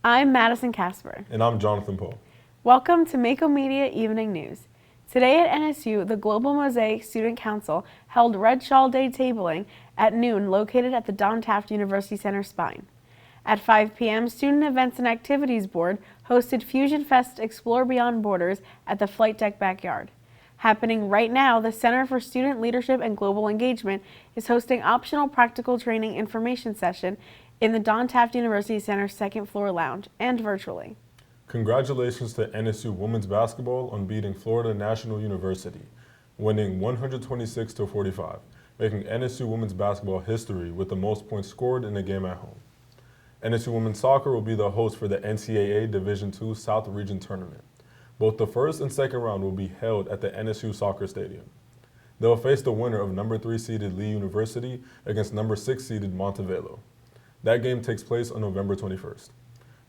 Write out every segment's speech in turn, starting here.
I'm Madison Kasper. And I'm Jonathan Poe. Welcome to Mako Media Evening News. Today at NSU, the Global Mosaic Student Council held Red Shawl Day tabling at noon located at the Don Taft University Center Spine. At 5 p.m., Student Events and Activities Board hosted Fusion Fest Explore Beyond Borders at the Flight Deck Backyard. Happening right now, the Center for Student Leadership and Global Engagement is hosting optional practical training information session in the Don Taft University Center second floor lounge and virtually. Congratulations to NSU women's basketball on beating Florida National University, winning 126-45, making NSU women's basketball history with the most points scored in a game at home. NSU women's soccer will be the host for the NCAA Division II South Region Tournament. Both the first and second round will be held at the NSU Soccer Stadium. They will face the winner of number 3 seeded Lee University against number 6 seeded Montevelo. That game takes place on November 21st.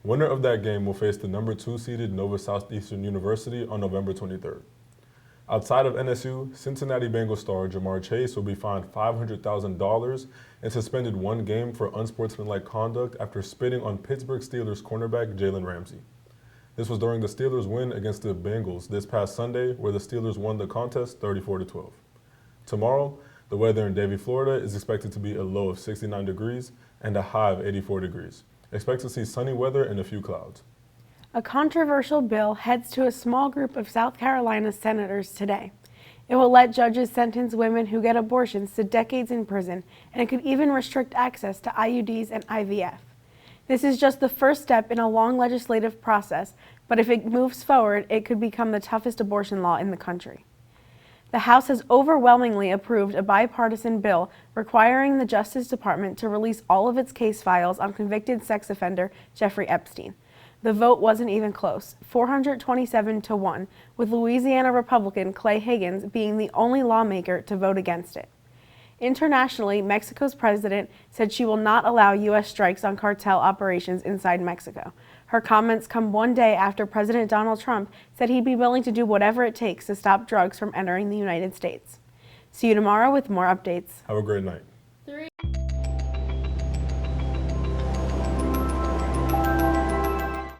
Winner of that game will face the number 2 seeded Nova Southeastern University on November 23rd. Outside of NSU, Cincinnati Bengals star Jamar Chase will be fined $500,000 and suspended 1 game for unsportsmanlike conduct after spitting on Pittsburgh Steelers cornerback Jalen Ramsey. This was during the Steelers' win against the Bengals this past Sunday, where the Steelers won the contest 34-12. Tomorrow, the weather in Davie, Florida is expected to be a low of 69 degrees and a high of 84 degrees. Expect to see sunny weather and a few clouds. A controversial bill heads to a small group of South Carolina senators today. It will let judges sentence women who get abortions to decades in prison, and it could even restrict access to IUDs and IVF. This is just the first step in a long legislative process, but if it moves forward, it could become the toughest abortion law in the country. The House has overwhelmingly approved a bipartisan bill requiring the Justice Department to release all of its case files on convicted sex offender Jeffrey Epstein. The vote wasn't even close, 427-1, with Louisiana Republican Clay Higgins being the only lawmaker to vote against it. Internationally, Mexico's president said she will not allow U.S. strikes on cartel operations inside Mexico. Her comments come one day after President Donald Trump said he'd be willing to do whatever it takes to stop drugs from entering the United States. See you tomorrow with more updates. Have a great night.